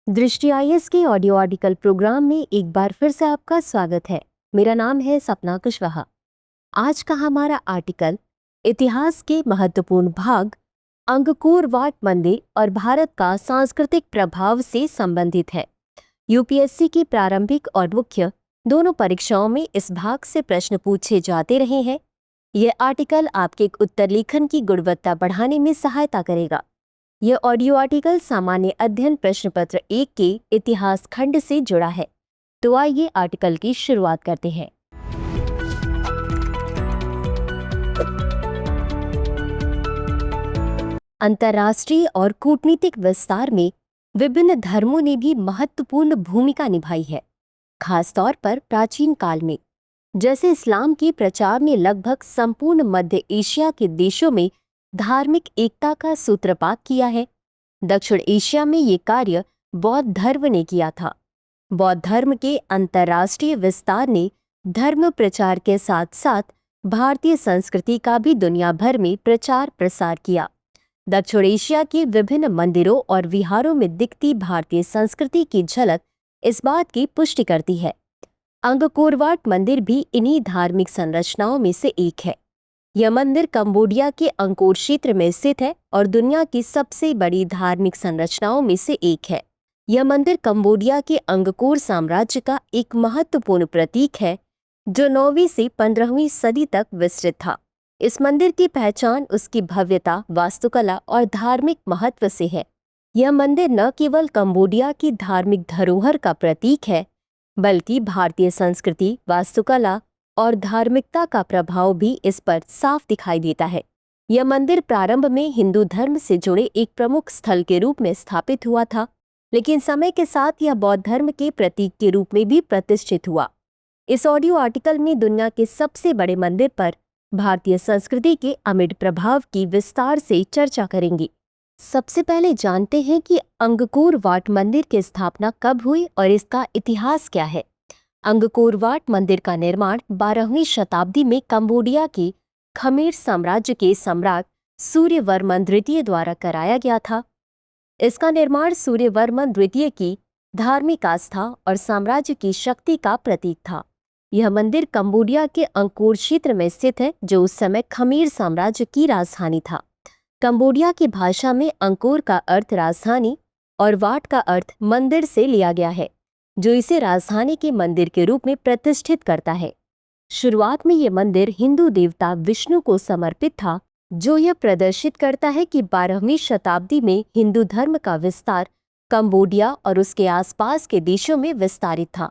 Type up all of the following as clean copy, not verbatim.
दृष्टि आईएएस के audio article programme में एक बार फिर से आपका स्वागत है। मेरा नाम है सपना कुशवाहा। आज का हमारा आर्टिकल इतिहास के महत्वपूर्ण भाग अंगकोर वाट मंदिर और भारत का सांस्कृतिक प्रभाव से संबंधित है। यूपीएससी की प्रारंभिक और मुख्य दोनों परीक्षाओं में इस भाग से प्रश्न पूछे जाते रहे हैं। यह आर्टिकल आपके उत्तर लेखन की गुणवत्ता बढ़ाने में सहायता करेगा। यह ऑडियो आर्टिकल सामान्य अध्ययन प्रश्न पत्र 1 के इतिहास खंड से जुड़ा है। तो आइए आर्टिकल की शुरुआत करते हैं। अंतर्राष्ट्रीय और कूटनीतिक विस्तार में विभिन्न धर्मों ने भी महत्वपूर्ण भूमिका निभाई है, खासतौर पर प्राचीन काल में। जैसे इस्लाम के प्रचार ने लगभग संपूर्ण मध्य एशिया के देशों में धार्मिक एकता का सूत्रपात किया है। दक्षिण एशिया में ये कार्य बौद्ध धर्म ने किया था। बौद्ध धर्म के अंतर्राष्ट्रीय विस्तार ने धर्म प्रचार के साथ साथ भारतीय संस्कृति का भी दुनिया भर में प्रचार प्रसार किया। दक्षिण एशिया के विभिन्न मंदिरों और विहारों में दिखती भारतीय संस्कृति की झलक इस बात की पुष्टि करती है। अंगकोर वाट मंदिर भी इन्हीं धार्मिक संरचनाओं में से एक है। यह मंदिर कंबोडिया के अंकोर क्षेत्र में स्थित है और दुनिया की सबसे बड़ी धार्मिक संरचनाओं में से एक है। यह मंदिर कंबोडिया के अंगकोर साम्राज्य का एक महत्वपूर्ण प्रतीक है, जो 9वीं से 15वीं सदी तक विस्तृत था। इस मंदिर की पहचान उसकी भव्यता, वास्तुकला और धार्मिक महत्व से है। यह मंदिर न केवल कंबोडिया की धार्मिक धरोहर का प्रतीक है, बल्कि भारतीय संस्कृति, वास्तुकला और धार्मिकता का प्रभाव भी इस पर साफ दिखाई देता है। यह मंदिर प्रारंभ में हिंदू धर्म से जुड़े एक प्रमुख स्थल के रूप में स्थापित हुआ था, लेकिन समय के साथ यह बौद्ध धर्म के प्रतीक के रूप में भी प्रतिष्ठित हुआ। इस ऑडियो आर्टिकल में दुनिया के सबसे बड़े मंदिर पर भारतीय संस्कृति के अमिट प्रभाव की विस्तार से चर्चा करेंगे। सबसे पहले जानते हैं कि अंगकोर वाट मंदिर की स्थापना कब हुई और इसका इतिहास क्या है। अंगकोर वाट मंदिर का निर्माण 12वीं शताब्दी में कंबोडिया के खमेर साम्राज्य के सम्राट सूर्यवर्मन द्वितीय द्वारा कराया गया था। इसका निर्माण सूर्यवर्मन द्वितीय की धार्मिक आस्था और साम्राज्य की शक्ति का प्रतीक था। यह मंदिर कंबोडिया के अंकोर क्षेत्र में स्थित है, जो उस समय खमेर साम्राज्य की राजधानी था। कंबोडिया की भाषा में अंकोर का अर्थ राजधानी और वाट का अर्थ मंदिर से लिया गया है, जो इसे राजधानी के मंदिर के रूप में प्रतिष्ठित करता है। शुरुआत में यह मंदिर हिंदू देवता विष्णु को समर्पित था, जो यह प्रदर्शित करता है कि 12वीं शताब्दी में हिंदू धर्म का विस्तार कंबोडिया और उसके आसपास के देशों में विस्तारित था।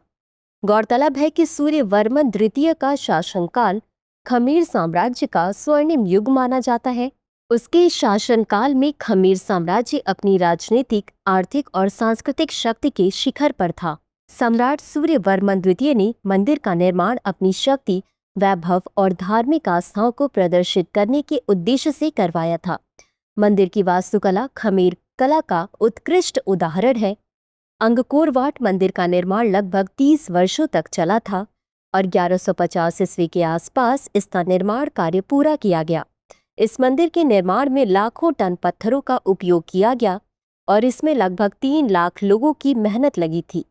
गौरतलब है कि सूर्यवर्मन द्वितीय का शासनकाल खमेर साम्राज्य का स्वर्णिम युग माना जाता है। उसके शासनकाल में खमेर साम्राज्य अपनी राजनीतिक, आर्थिक और सांस्कृतिक शक्ति के शिखर पर था। सम्राट सूर्यवर्मन द्वितीय ने मंदिर का निर्माण अपनी शक्ति, वैभव और धार्मिक आस्थाओं को प्रदर्शित करने के उद्देश्य से करवाया था। मंदिर की वास्तुकला खमेर कला का उत्कृष्ट उदाहरण है। अंगकोर वाट मंदिर का निर्माण लगभग 30 वर्षों तक चला था और 1150 ईस्वी के आसपास इसका निर्माण कार्य पूरा किया गया। इस मंदिर के निर्माण में लाखों टन पत्थरों का उपयोग किया गया और इसमें लगभग 3 लाख लोगों की मेहनत लगी थी।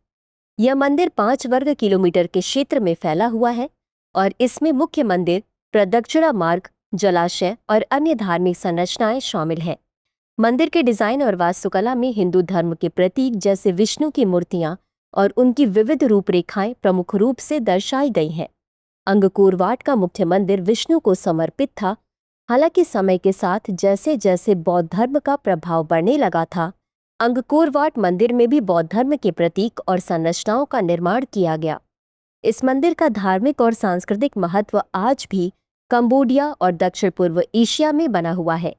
यह मंदिर 5 वर्ग किलोमीटर के क्षेत्र में फैला हुआ है और इसमें मुख्य मंदिर, प्रदक्षिणा मार्ग, जलाशय और अन्य धार्मिक संरचनाएं शामिल हैं। मंदिर के डिजाइन और वास्तुकला में हिंदू धर्म के प्रतीक जैसे विष्णु की मूर्तियां और उनकी विविध रूपरेखाएं प्रमुख रूप से दर्शाई गई हैं। अंगकोर वाट का मुख्य मंदिर विष्णु को समर्पित था। हालांकि समय के साथ जैसे जैसे बौद्ध धर्म का प्रभाव बढ़ने लगा था, अंगकोर वाट मंदिर में भी बौद्ध धर्म के प्रतीक और संरचनाओं का निर्माण किया गया। इस मंदिर का धार्मिक और सांस्कृतिक महत्व आज भी कंबोडिया और दक्षिण पूर्व एशिया में बना हुआ है।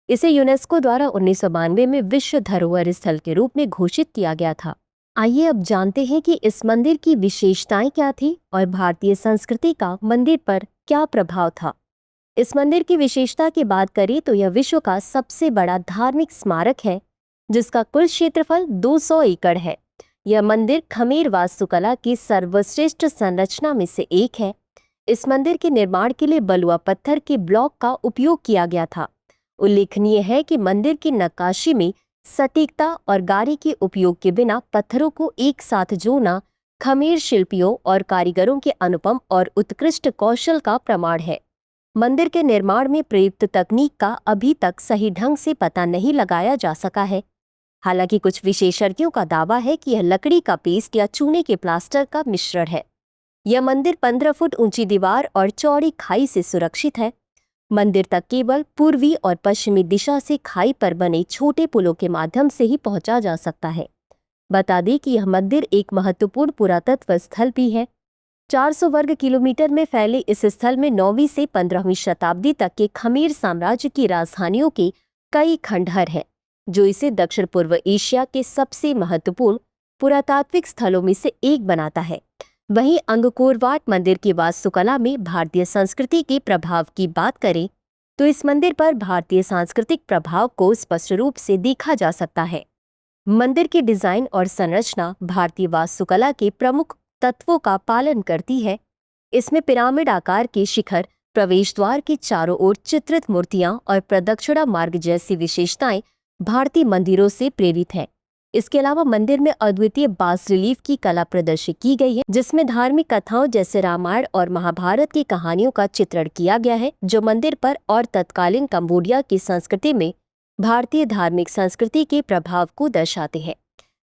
इसे यूनेस्को द्वारा 1992 में विश्व धरोहर स्थल के रूप में घोषित किया गया था। आइए अब जानते हैं कि इस मंदिर की विशेषताएं क्या थी और भारतीय संस्कृति का मंदिर पर क्या प्रभाव था। इस मंदिर की विशेषता की बात करें तो यह विश्व का सबसे बड़ा धार्मिक स्मारक है, जिसका कुल क्षेत्रफल 200 एकड़ है। यह मंदिर खमेर वास्तुकला की सर्वश्रेष्ठ संरचना में से एक है। इस मंदिर के निर्माण के लिए बलुआ पत्थर के ब्लॉक का उपयोग किया गया था। उल्लेखनीय है कि मंदिर की नक्काशी में सटीकता और गारे के उपयोग के बिना पत्थरों को एक साथ जोड़ना खमेर शिल्पियों और कारीगरों के अनुपम और उत्कृष्ट कौशल का प्रमाण है। मंदिर के निर्माण में प्रयुक्त तकनीक का अभी तक सही ढंग से पता नहीं लगाया जा सका है। हालांकि कुछ विशेषज्ञों का दावा है कि यह लकड़ी का पेस्ट या चूने के प्लास्टर का मिश्रण है। यह मंदिर 15 फुट ऊंची दीवार और चौड़ी खाई से सुरक्षित है। मंदिर तक केवल पूर्वी और पश्चिमी दिशा से खाई पर बने छोटे पुलों के माध्यम से ही पहुंचा जा सकता है। बता दें कि यह मंदिर एक महत्वपूर्ण पुरातत्व स्थल भी है। 400 वर्ग किलोमीटर में फैले इस स्थल में 9वीं से 15वीं शताब्दी तक के खमेर साम्राज्य की राजधानियों के कई खंडहर हैं, जो इसे दक्षिण पूर्व एशिया के सबसे महत्वपूर्ण पुरातात्विक स्थलों में से एक बनाता है। वहीं अंगकोर वाट मंदिर की वास्तुकला में भारतीय संस्कृति के प्रभाव की बात करें तो इस मंदिर पर भारतीय सांस्कृतिक प्रभाव को स्पष्ट रूप से देखा जा सकता है। मंदिर की डिजाइन और संरचना भारतीय वास्तुकला के प्रमुख तत्वों का पालन करती है। इसमें पिरामिड आकार के शिखर, प्रवेश द्वार के चारों ओर चित्रित मूर्तियां और प्रदक्षिणा मार्ग जैसी विशेषताएं भारतीय मंदिरों से प्रेरित हैं। इसके अलावा मंदिर में अद्वितीय बास रिलीफ की कला प्रदर्शित की गई है, जिसमें धार्मिक कथाओं जैसे रामायण और महाभारत की कहानियों का चित्रण किया गया है, जो मंदिर पर और तत्कालीन कंबोडिया की संस्कृति में भारतीय धार्मिक संस्कृति के प्रभाव को दर्शाते हैं।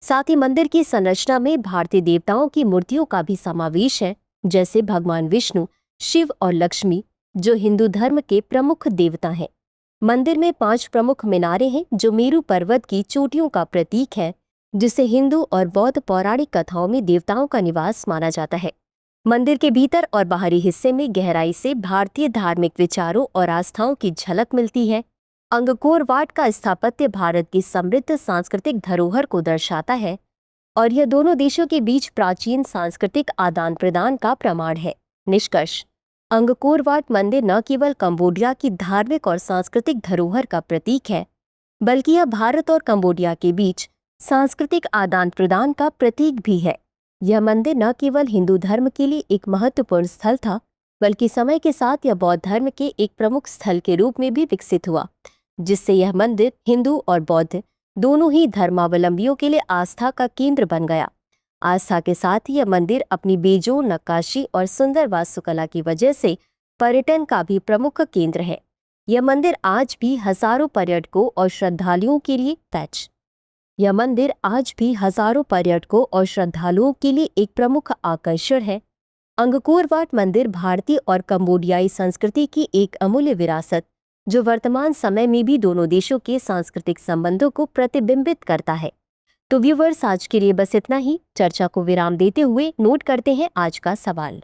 साथ ही मंदिर की संरचना में भारतीय देवताओं की मूर्तियों का भी समावेश है, जैसे भगवान विष्णु, शिव और लक्ष्मी, जो हिंदू धर्म के प्रमुख देवता हैं। मंदिर में 5 प्रमुख मीनारें हैं, जो मेरू पर्वत की चोटियों का प्रतीक है, जिसे हिंदू और बौद्ध पौराणिक कथाओं में देवताओं का निवास माना जाता है। मंदिर के भीतर और बाहरी हिस्से में गहराई से भारतीय धार्मिक विचारों और आस्थाओं की झलक मिलती है। अंगकोर वाट का स्थापत्य भारत की समृद्ध सांस्कृतिक धरोहर को दर्शाता है और यह दोनों देशों के बीच प्राचीन सांस्कृतिक आदान प्रदान का प्रमाण है। निष्कर्ष: अंगकोर वाट मंदिर न केवल कंबोडिया की धार्मिक और सांस्कृतिक धरोहर का प्रतीक है, बल्कि यह भारत और कंबोडिया के बीच सांस्कृतिक आदान प्रदान का प्रतीक भी है। यह मंदिर न केवल हिंदू धर्म के लिए एक महत्वपूर्ण स्थल था, बल्कि समय के साथ यह बौद्ध धर्म के एक प्रमुख स्थल के रूप में भी विकसित हुआ, जिससे यह मंदिर हिंदू और बौद्ध दोनों ही धर्मावलंबियों के लिए आस्था का केंद्र बन गया। आस्था के साथ ही यह मंदिर अपनी बेजोड़ नक्काशी और सुंदर वास्तुकला की वजह से पर्यटन का भी प्रमुख केंद्र है। यह मंदिर आज भी हजारों पर्यटकों और श्रद्धालुओं के लिए एक प्रमुख आकर्षण है। अंगकोर वाट मंदिर भारतीय और कंबोडियाई संस्कृति की एक अमूल्य विरासत, जो वर्तमान समय में भी दोनों देशों के सांस्कृतिक संबंधों को प्रतिबिंबित करता है। तो व्यूअर्स, आज के लिए बस इतना ही। चर्चा को विराम देते हुए नोट करते हैं आज का सवाल।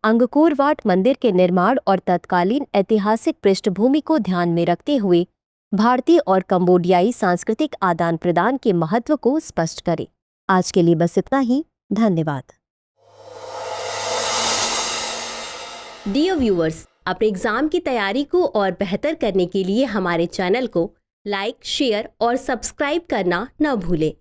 अंगकोर वाट मंदिर के निर्माण और तत्कालीन ऐतिहासिक पृष्ठभूमि को ध्यान में रखते हुए भारतीय और कंबोडियाई सांस्कृतिक आदान प्रदान के महत्व को स्पष्ट करें। आज के लिए बस इतना ही। धन्यवाद। डियर व्यूअर्स, अपने एग्जाम की तैयारी को और बेहतर करने के लिए हमारे चैनल को लाइक, शेयर और सब्सक्राइब करना न भूलें।